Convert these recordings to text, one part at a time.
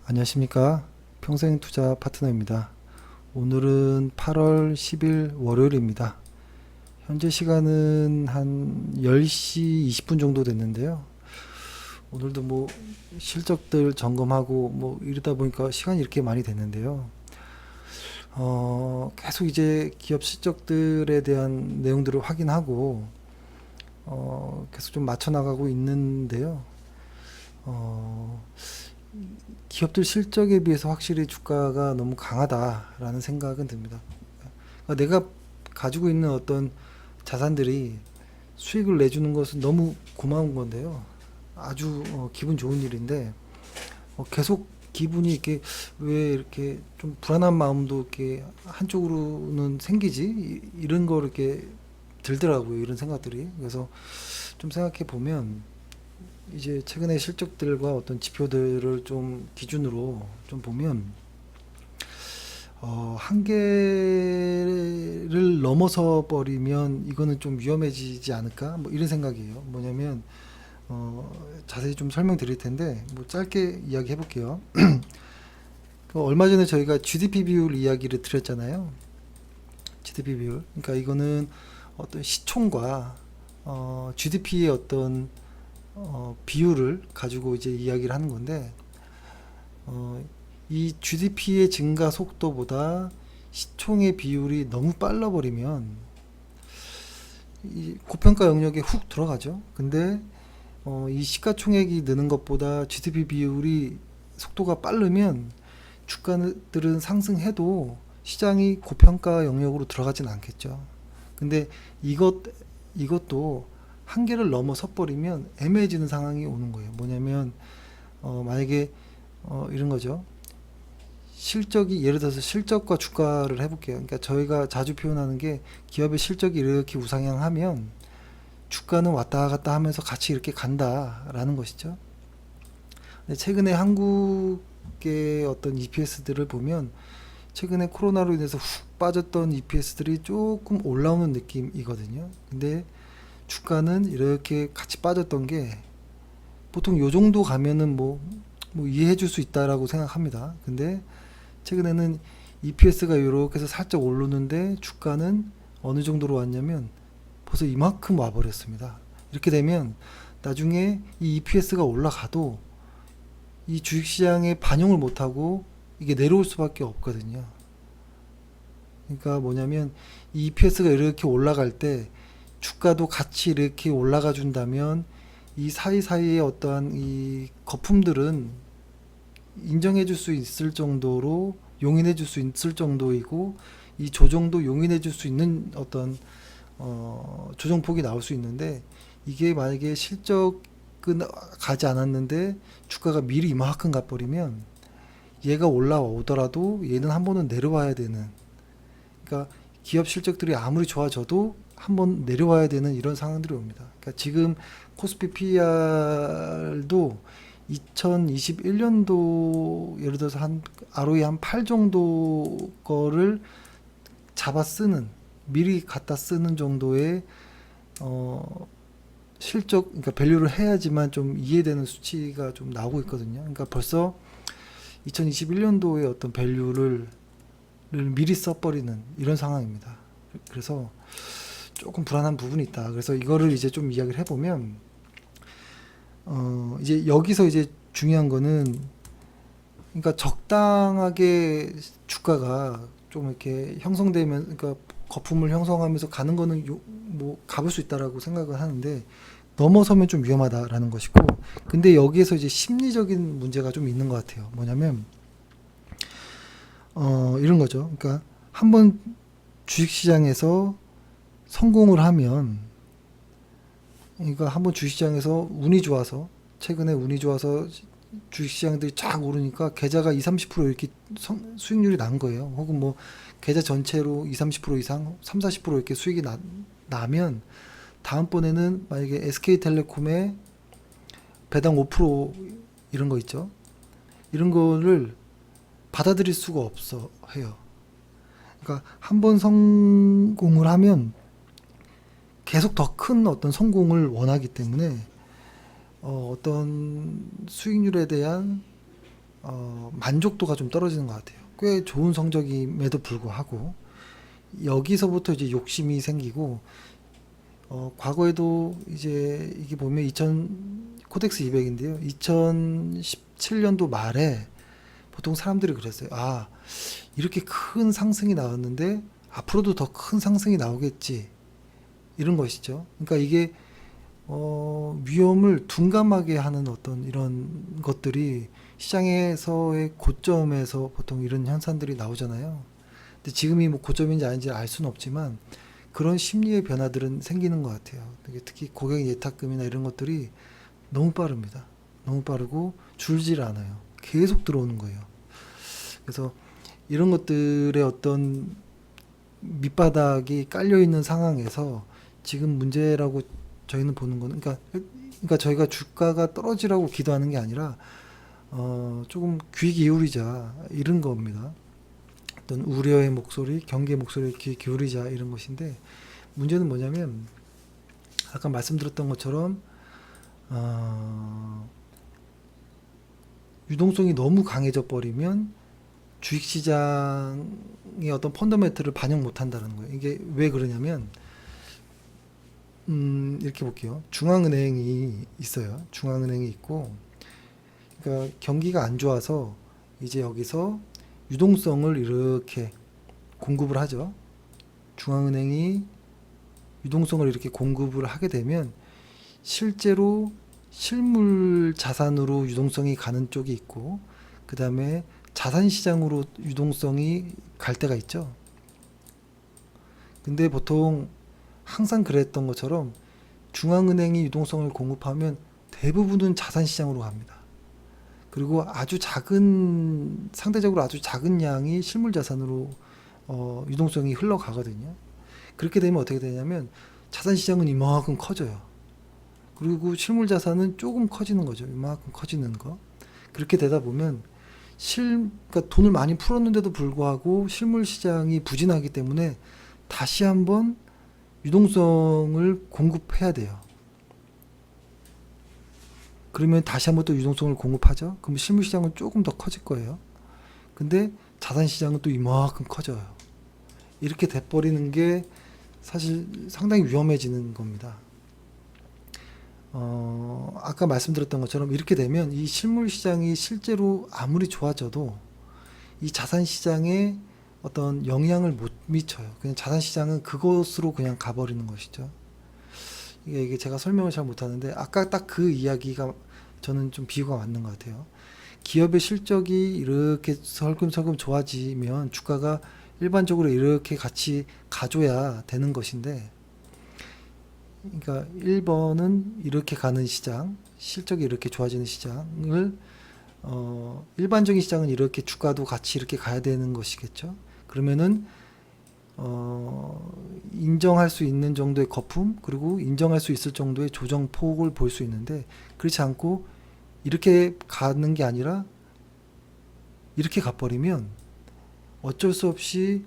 안녕하십니까. 평생투자 파트너입니다. 오늘은 8월 10일 월요일입니다. 현재 시간은 한 10시 20분 정도 됐는데요. 오늘도 실적들 점검하고 이러다 보니까 시간이 이렇게 많이 됐는데요. 계속 이제 기업 실적들에 대한 내용들을 확인하고 계속 좀 맞춰 나가고 있는데요. 어, 기업들 실적에 비해서 확실히 주가가 너무 강하다라는 생각은 듭니다. 그러니까 내가 가지고 있는 어떤 자산들이 수익을 내주는 것은 너무 고마운 건데요. 아주 기분 좋은 일인데 계속 기분이 이렇게 왜 이렇게 좀 불안한 마음도 이렇게 한쪽으로는 생기지? 이런 거 이렇게 들더라고요. 이런 생각들이. 그래서 좀 생각해 보면 이제 최근의 실적들과 어떤 지표들을 좀 기준으로 좀 보면 한계를 넘어서 버리면 이거는 좀 위험해지지 않을까? 이런 생각이에요. 뭐냐면 자세히 좀 설명드릴 텐데 짧게 이야기해 볼게요. 얼마 전에 저희가 GDP 비율 이야기를 드렸잖아요. GDP 비율. 그러니까 이거는 어떤 시총과 GDP의 어떤 비율을 가지고 이제 이야기를 하는 건데 이 GDP의 증가 속도보다 시총의 비율이 너무 빨라 버리면 이 고평가 영역에 훅 들어가죠. 근데 이 시가총액이 느는 것보다 GDP 비율이 속도가 빠르면 주가들은 상승해도 시장이 고평가 영역으로 들어가진 않겠죠. 근데 이것도 한계를 넘어서 버리면 애매해지는 상황이 오는 거예요. 뭐냐면 만약에 이런 거죠. 실적이 예를 들어서 실적과 주가를 해볼게요. 그러니까 저희가 자주 표현하는 게 기업의 실적이 이렇게 우상향하면 주가는 왔다 갔다 하면서 같이 이렇게 간다라는 것이죠. 근데 최근에 한국의 어떤 EPS들을 보면 최근에 코로나로 인해서 훅 빠졌던 EPS들이 조금 올라오는 느낌이거든요. 근데 주가는 이렇게 같이 빠졌던 게 보통 요 정도 가면은 이해해 줄 수 있다라고 생각합니다. 근데 최근에는 EPS가 이렇게 해서 살짝 오르는데 주가는 어느 정도로 왔냐면 벌써 이만큼 와버렸습니다. 이렇게 되면 나중에 이 EPS가 올라가도 이 주식시장에 반영을 못하고 이게 내려올 수밖에 없거든요. 그러니까 뭐냐면 이 EPS가 이렇게 올라갈 때 주가도 같이 이렇게 올라가 준다면 이 사이사이의 어떠한 이 거품들은 인정해 줄 수 있을 정도로 용인해 줄 수 있을 정도이고 이 조정도 용인해 줄 수 있는 어떤 조정폭이 나올 수 있는데 이게 만약에 실적은 가지 않았는데 주가가 미리 이만큼 가버리면 얘가 올라오더라도 얘는 한 번은 내려와야 되는, 그러니까 기업 실적들이 아무리 좋아져도 한번 내려와야 되는 이런 상황들이 옵니다. 그러니까 지금 코스피 PER도 2021년도 예를 들어서 한 ROE 한 8 정도 거를 잡아 쓰는, 미리 갖다 쓰는 정도의 실적, 그러니까 밸류를 해야지만 좀 이해되는 수치가 좀 나오고 있거든요. 그러니까 벌써 2021년도의 어떤 밸류를 미리 써버리는 이런 상황입니다. 그래서 조금 불안한 부분이 있다. 그래서 이거를 이제 좀 이야기를 해보면 이제 여기서 이제 중요한 거는, 그러니까 적당하게 주가가 좀 이렇게 형성되면, 그러니까 거품을 형성하면서 가는 거는 가볼 수 있다라고 생각을 하는데 넘어서면 좀 위험하다라는 것이고, 근데 여기에서 이제 심리적인 문제가 좀 있는 것 같아요. 뭐냐면 이런 거죠. 그러니까 한번 주식시장에서 성공을 하면, 그러니까 한번 주식시장에서 운이 좋아서, 최근에 운이 좋아서 주식시장들이 쫙 오르니까 계좌가 2, 30% 이렇게 수익률이 난 거예요. 혹은 계좌 전체로 2, 30% 이상, 3, 40% 이렇게 수익이 나면 다음번에는 만약에 SK텔레콤의 배당 5% 이런 거 있죠. 이런 거를 받아들일 수가 없어 해요. 그러니까 한번 성공을 하면 계속 더 큰 어떤 성공을 원하기 때문에 어떤 수익률에 대한 만족도가 좀 떨어지는 것 같아요. 꽤 좋은 성적임에도 불구하고 여기서부터 이제 욕심이 생기고 과거에도 이제 이게 보면 2000 코덱스 200인데요. 2017년도 말에 보통 사람들이 그랬어요. 아, 이렇게 큰 상승이 나왔는데 앞으로도 더 큰 상승이 나오겠지. 이런 것이죠. 그러니까 이게 위험을 둔감하게 하는 어떤 이런 것들이 시장에서의 고점에서 보통 이런 현상들이 나오잖아요. 근데 지금이 뭐 고점인지 아닌지 알 수는 없지만 그런 심리의 변화들은 생기는 것 같아요. 특히 고객 예탁금이나 이런 것들이 너무 빠릅니다. 너무 빠르고 줄질 않아요. 계속 들어오는 거예요. 그래서 이런 것들의 어떤 밑바닥이 깔려 있는 상황에서 지금 문제라고 저희는 보는 거는 그러니까 저희가 주가가 떨어지라고 기도하는 게 아니라 조금 귀 기울이자 이런 겁니다. 어떤 우려의 목소리, 경계의 목소리에 귀 기울이자 이런 것인데 문제는 뭐냐면 아까 말씀드렸던 것처럼 유동성이 너무 강해져 버리면 주식시장의 어떤 펀더멘트를 반영 못 한다는 거예요. 이게 왜 그러냐면 이렇게 볼게요. 중앙은행이 있어요. 중앙은행이 있고 그러니까 경기가 안 좋아서 이제 여기서 유동성을 이렇게 공급을 하죠. 중앙은행이 유동성을 이렇게 공급을 하게 되면 실제로 실물 자산으로 유동성이 가는 쪽이 있고 그 다음에 자산시장으로 유동성이 갈 때가 있죠. 근데 보통 항상 그랬던 것처럼 중앙은행이 유동성을 공급하면 대부분은 자산시장으로 갑니다. 그리고 아주 작은 상대적으로 아주 작은 양이 실물자산으로 유동성이 흘러가거든요. 그렇게 되면 어떻게 되냐면 자산시장은 이만큼 커져요. 그리고 실물자산은 조금 커지는 거죠. 이만큼 커지는 거. 그렇게 되다 보면 그러니까 돈을 많이 풀었는데도 불구하고 실물시장이 부진하기 때문에 다시 한번 유동성을 공급해야 돼요. 그러면 다시 한번 또 유동성을 공급하죠. 그럼 실물시장은 조금 더 커질 거예요. 근데 자산시장은 또 이만큼 커져요. 이렇게 돼버리는 게 사실 상당히 위험해지는 겁니다. 아까 말씀드렸던 것처럼 이렇게 되면 이 실물시장이 실제로 아무리 좋아져도 이 자산시장에 어떤 영향을 못 미쳐요. 그냥 자산시장은 그것으로 그냥 가버리는 것이죠. 이게 제가 설명을 잘 못하는데 아까 딱 그 이야기가 저는 좀 비유가 맞는 것 같아요. 기업의 실적이 이렇게 설금설금 좋아지면 주가가 일반적으로 이렇게 같이 가줘야 되는 것인데 그러니까 1번은 이렇게 가는 시장, 실적이 이렇게 좋아지는 시장을 일반적인 시장은 이렇게 주가도 같이 이렇게 가야 되는 것이겠죠. 그러면은 인정할 수 있는 정도의 거품 그리고 인정할 수 있을 정도의 조정폭을 볼 수 있는데 그렇지 않고 이렇게 가는 게 아니라 이렇게 가버리면 어쩔 수 없이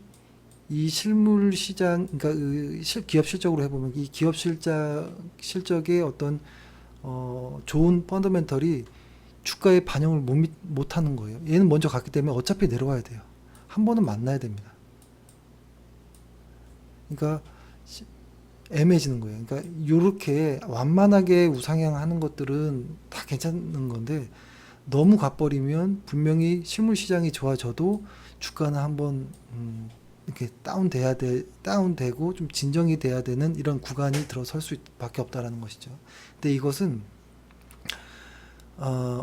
이 실물 시장 그러니까 기업 실적으로 해보면 이 기업 실적의 어떤 좋은 펀더멘털이 주가에 반영을 못 하는 거예요. 얘는 먼저 갔기 때문에 어차피 내려와야 돼요. 한 번은 만나야 됩니다. 그러니까 애매해지는 거예요. 그러니까 이렇게 완만하게 우상향하는 것들은 다 괜찮은 건데 너무 가버리면 분명히 실물 시장이 좋아져도 주가는 한번 이렇게 다운되고 좀 진정이 돼야 되는 이런 구간이 들어설 수밖에 없다라는 것이죠. 근데 이것은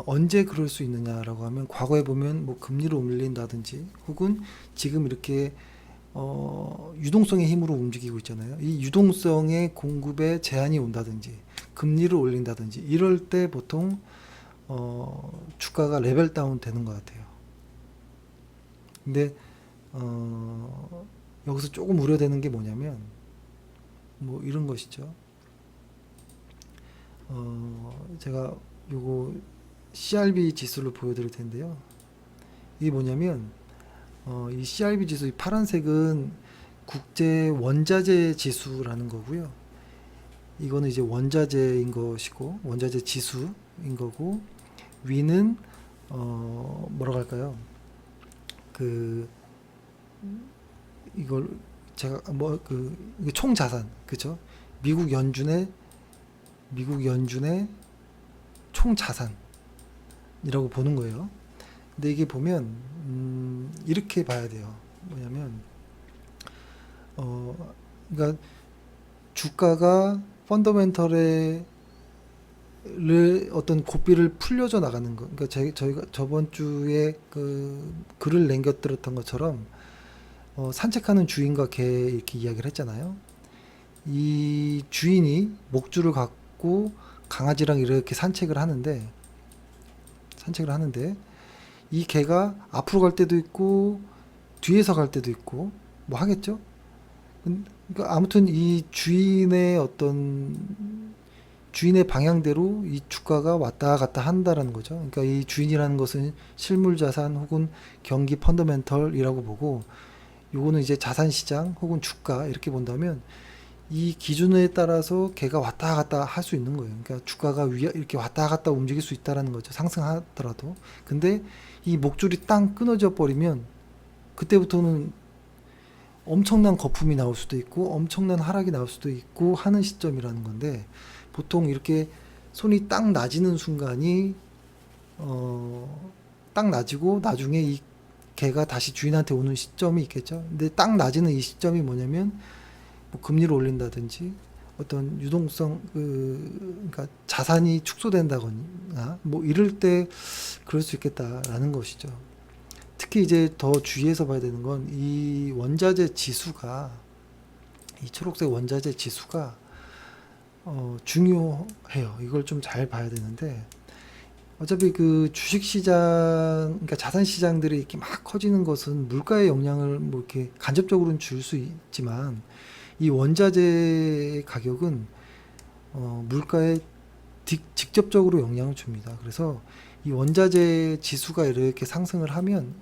언제 그럴 수 있느냐라고 하면 과거에 보면 뭐 금리를 올린다든지 혹은 지금 이렇게 유동성의 힘으로 움직이고 있잖아요. 이 유동성의 공급에 제한이 온다든지 금리를 올린다든지 이럴 때 보통 주가가 레벨 다운 되는 것 같아요. 근데 여기서 조금 우려되는 게 뭐냐면 뭐 이런 것이죠. 제가 요거 CRB 지수를 보여드릴 텐데요. 이게 뭐냐면 이 CRB 지수, 이 파란색은 국제 원자재 지수라는 거고요. 이거는 이제 원자재인 것이고 원자재 지수인 거고 위는 뭐라고 할까요? 그 이걸 제가 이게 총 자산, 그죠? 미국 연준의 미국 연준의 총 자산이라고 보는 거예요. 근데 이게 보면 이렇게 봐야 돼요. 뭐냐면 그러니까 주가가 펀더멘털에 어떤 고삐를 풀려져 나가는 거. 그러니까 저희가 저번 주에 그 글을 남겨드렸던 것처럼 산책하는 주인과 개 이렇게 이야기를 했잖아요. 이 주인이 목줄을 갖고 강아지랑 이렇게 산책을 하는데 이 개가 앞으로 갈 때도 있고 뒤에서 갈 때도 있고 뭐 하겠죠? 그러니까 아무튼 이 주인의 방향대로 이 주가가 왔다 갔다 한다라는 거죠. 그러니까 이 주인이라는 것은 실물 자산 혹은 경기 펀더멘털이라고 보고, 요거는 이제 자산 시장 혹은 주가 이렇게 본다면 이 기준에 따라서 걔가 왔다 갔다 할 수 있는 거예요. 그러니까 주가가 이렇게 왔다 갔다 움직일 수 있다라는 거죠. 상승하더라도. 근데 이 목줄이 땅 끊어져 버리면 그때부터는 엄청난 거품이 나올 수도 있고 엄청난 하락이 나올 수도 있고 하는 시점이라는 건데, 보통 이렇게 손이 딱 낮이는 순간이 딱 낮이고 나중에 이 개가 다시 주인한테 오는 시점이 있겠죠. 근데 딱 낮이는 이 시점이 뭐냐면 뭐 금리를 올린다든지 어떤 유동성 그러니까 자산이 축소된다거나 뭐 이럴 때 그럴 수 있겠다라는 것이죠. 특히 이제 더 주의해서 봐야 되는 건 이 원자재 지수가, 이 초록색 원자재 지수가 중요해요. 이걸 좀 잘 봐야 되는데, 어차피 그 주식시장, 그러니까 자산시장들이 이렇게 막 커지는 것은 물가의 영향을 뭐 이렇게 간접적으로는 줄 수 있지만, 이 원자재 가격은 물가에 직접적으로 영향을 줍니다. 그래서 이 원자재 지수가 이렇게 상승을 하면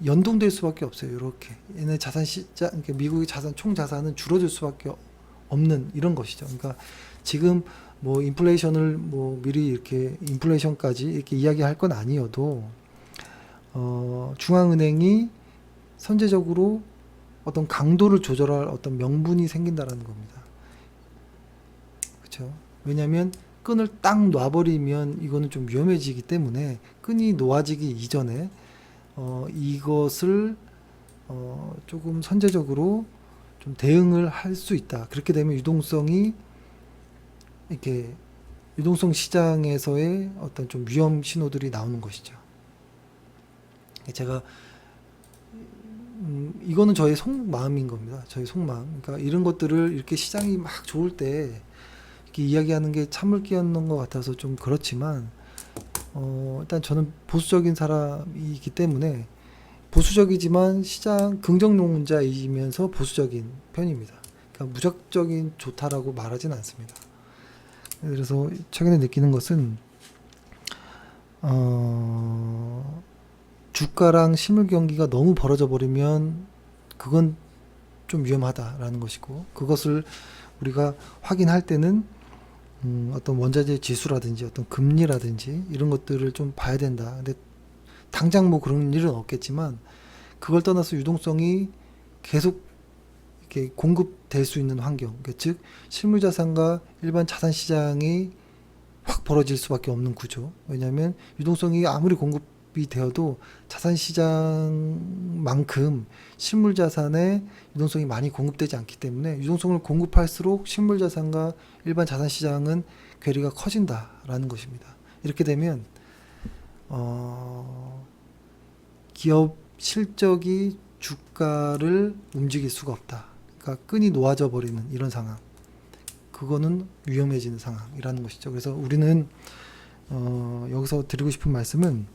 연동될 수밖에 없어요. 이렇게 얘네 자산 시장, 그러니까 미국의 자산 총 자산은 줄어들 수밖에 없는 이런 것이죠. 그러니까 지금 뭐 인플레이션을 뭐 미리 이렇게 인플레이션까지 이렇게 이야기할 건 아니어도 중앙은행이 선제적으로 어떤 강도를 조절할 어떤 명분이 생긴다라는 겁니다. 그렇죠? 왜냐하면 끈을 딱 놔버리면 이거는 좀 위험해지기 때문에 끈이 놓아지기 이전에 이것을 조금 선제적으로 좀 대응을 할 수 있다. 그렇게 되면 유동성 시장에서의 어떤 좀 위험 신호들이 나오는 것이죠. 제가 이거는 저의 속마음인 겁니다. 저의 속마음. 그러니까 이런 것들을 이렇게 시장이 막 좋을 때 이렇게 이야기하는 게 참을 끼얹는 것 같아서 좀 그렇지만, 일단 저는 보수적인 사람이기 때문에, 보수적이지만 시장 긍정론자이면서 보수적인 편입니다. 그러니까 무작정인 좋다라고 말하진 않습니다. 그래서 최근에 느끼는 것은 주가랑 실물 경기가 너무 벌어져 버리면 그건 좀 위험하다라는 것이고, 그것을 우리가 확인할 때는 어떤 원자재 지수라든지 어떤 금리라든지 이런 것들을 좀 봐야 된다. 근데 당장 뭐 그런 일은 없겠지만, 그걸 떠나서 유동성이 계속 이렇게 공급될 수 있는 환경, 그러니까 즉 실물 자산과 일반 자산 시장이 확 벌어질 수밖에 없는 구조. 왜냐하면 유동성이 아무리 공급이 되어도 자산 시장만큼 실물 자산에 유동성이 많이 공급되지 않기 때문에, 유동성을 공급할수록 실물 자산과 일반 자산 시장은 괴리가 커진다라는 것입니다. 이렇게 되면 기업 실적이 주가를 움직일 수가 없다. 그러니까 끈이 놓아져 버리는 이런 상황. 그거는 위험해지는 상황이라는 것이죠. 그래서 우리는 여기서 드리고 싶은 말씀은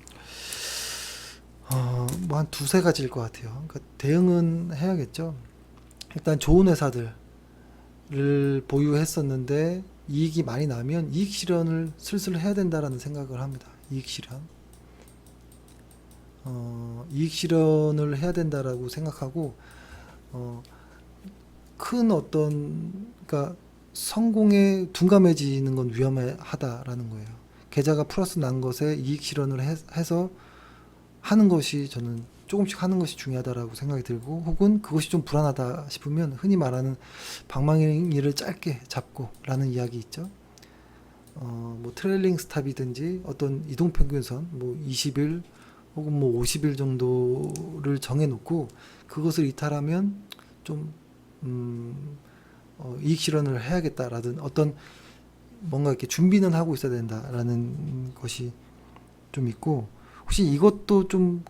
뭐 한 두세 가지일 것 같아요. 그러니까 대응은 해야겠죠. 일단 좋은 회사들을 보유했었는데 이익이 많이 나면 이익 실현을 슬슬 해야 된다라는 생각을 합니다. 이익 실현을 해야 된다라고 생각하고, 큰 어떤, 그러니까 성공에 둔감해지는 건 위험하다라는 거예요. 계좌가 플러스 난 것에 이익 실현을 해서 하는 것이 저는 조금씩 하는 것이 중요하다라고 생각이 들고, 혹은 그것이 좀 불안하다 싶으면 흔히 말하는 방망이를 짧게 잡고 라는 이야기 있죠. 뭐 트레일링 스탑이든지 어떤 이동평균선 뭐 20일 혹은 뭐 50일 정도를 정해놓고 그것을 이탈하면 좀 이익 실현을 해야겠다라든 어떤 뭔가 이렇게 준비는 하고 있어야 된다라는 것이 좀 있고, 혹시 이것도 좀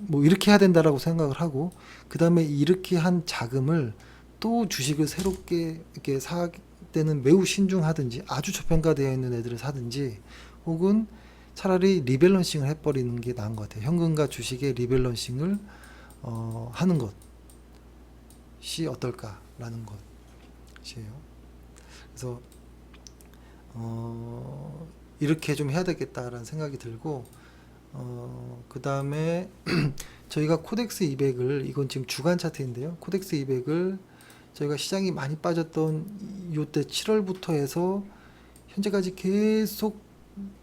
뭐 이렇게 해야 된다라고 생각을 하고, 그 다음에 이렇게 한 자금을 또 주식을 새롭게 이렇게 사 때는 매우 신중하든지 아주 저평가되어 있는 애들을 사든지, 혹은 차라리 리밸런싱을 해버리는 게 나은 것 같아요. 현금과 주식의 리밸런싱을 하는 것이 어떨까라는 것이에요. 그래서 이렇게 좀 해야 되겠다라는 생각이 들고, 그 다음에 저희가 코덱스 200을, 이건 지금 주간 차트인데요. 코덱스 200을 저희가 시장이 많이 빠졌던 요때 7월부터 해서 현재까지 계속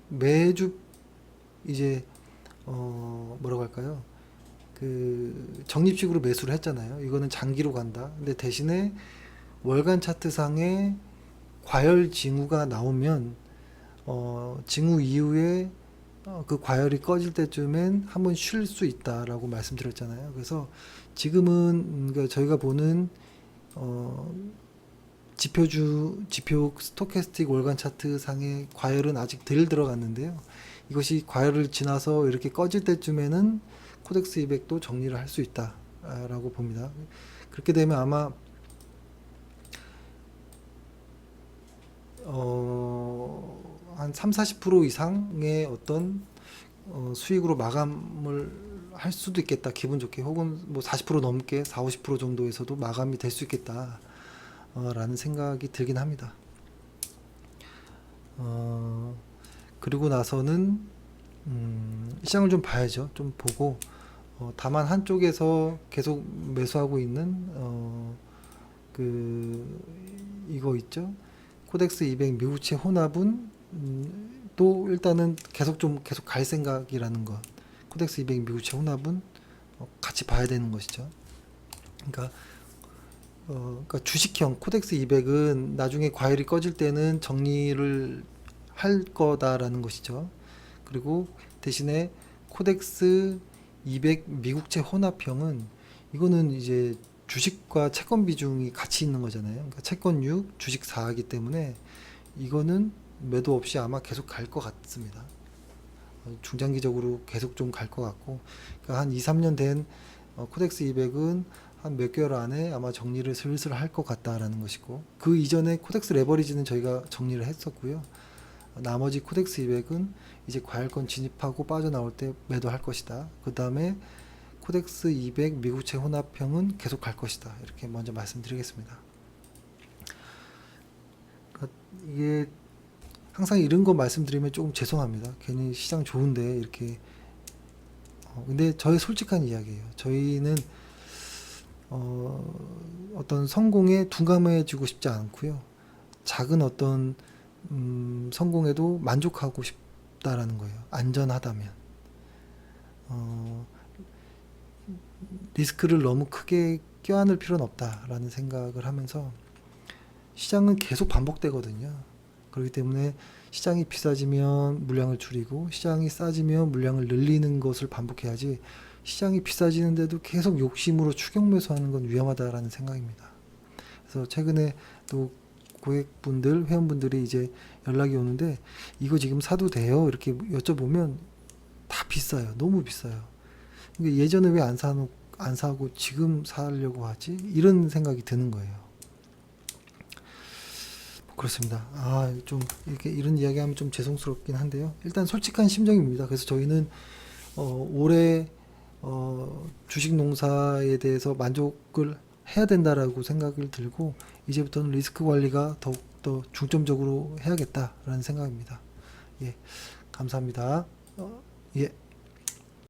매주 이제 뭐라고 할까요? 그 적립식으로 매수를 했잖아요. 이거는 장기로 간다. 근데 대신에 월간 차트상에 과열 징후가 나오면 징후 이후에 그 과열이 꺼질 때쯤엔 한번 쉴 수 있다라고 말씀드렸잖아요. 그래서 지금은 그러니까 저희가 보는 지표 스토캐스틱 월간 차트 상의 과열은 아직 덜 들어갔는데요. 이것이 과열을 지나서 이렇게 꺼질 때쯤에는 코덱스 200도 정리를 할 수 있다라고 봅니다. 그렇게 되면 아마 한 3-40% 이상의 어떤 수익으로 마감을 할 수도 있겠다, 기분 좋게. 혹은 뭐 40% 넘게 40-50% 정도에서도 마감이 될 수 있겠다 라는 생각이 들긴 합니다. 그리고 나서는 시장을 좀 봐야죠. 좀 보고, 다만 한쪽에서 계속 매수하고 있는 이거 있죠. 코덱스 200 미국채 혼합은 또 일단은 계속 갈 생각이라는 것. 코덱스 200 미국채 혼합은 같이 봐야 되는 것이죠. 그러니까 주식형 코덱스 200은 나중에 과열이 꺼질 때는 정리를 할 거다라는 것이죠. 그리고 대신에 코덱스 200 미국채 혼합형은, 이거는 이제 주식과 채권 비중이 같이 있는 거잖아요. 그러니까 채권 6, 주식 4이기 때문에 이거는 매도 없이 아마 계속 갈 것 같습니다. 중장기적으로 계속 좀 갈 것 같고, 그러니까 한 2-3년 된 코덱스 200은 한 몇 개월 안에 아마 정리를 슬슬 할 것 같다라는 것이고, 그 이전에 코덱스 레버리지는 저희가 정리를 했었고요. 나머지 코덱스 200은 이제 과열권 진입하고 빠져나올 때 매도할 것이다. 그 다음에 코덱스 200 미국채 혼합형은 계속 갈 것이다. 이렇게 먼저 말씀드리겠습니다. 그러니까 이게 항상 이런 거 말씀드리면 조금 죄송합니다. 괜히 시장 좋은데 이렇게. 근데 저의 솔직한 이야기예요. 저희는 어떤 성공에 둔감해지고 싶지 않고요. 작은 어떤 성공에도 만족하고 싶다라는 거예요. 안전하다면. 리스크를 너무 크게 껴안을 필요는 없다라는 생각을 하면서, 시장은 계속 반복되거든요. 그렇기 때문에 시장이 비싸지면 물량을 줄이고, 시장이 싸지면 물량을 늘리는 것을 반복해야지, 시장이 비싸지는데도 계속 욕심으로 추격 매수하는 건 위험하다라는 생각입니다. 그래서 최근에 또 고객분들, 회원분들이 이제 연락이 오는데, 이거 지금 사도 돼요? 이렇게 여쭤보면 다 비싸요. 너무 비싸요. 그러니까 예전에 왜 안 사고 지금 사려고 하지? 이런 생각이 드는 거예요. 그렇습니다. 좀 이렇게 이런 이야기하면 좀 죄송스럽긴 한데요. 일단 솔직한 심정입니다. 그래서 저희는 올해 주식 농사에 대해서 만족을 해야 된다라고 생각을 들고, 이제부터는 리스크 관리가 더욱더 중점적으로 해야겠다라는 생각입니다. 예, 감사합니다. 예.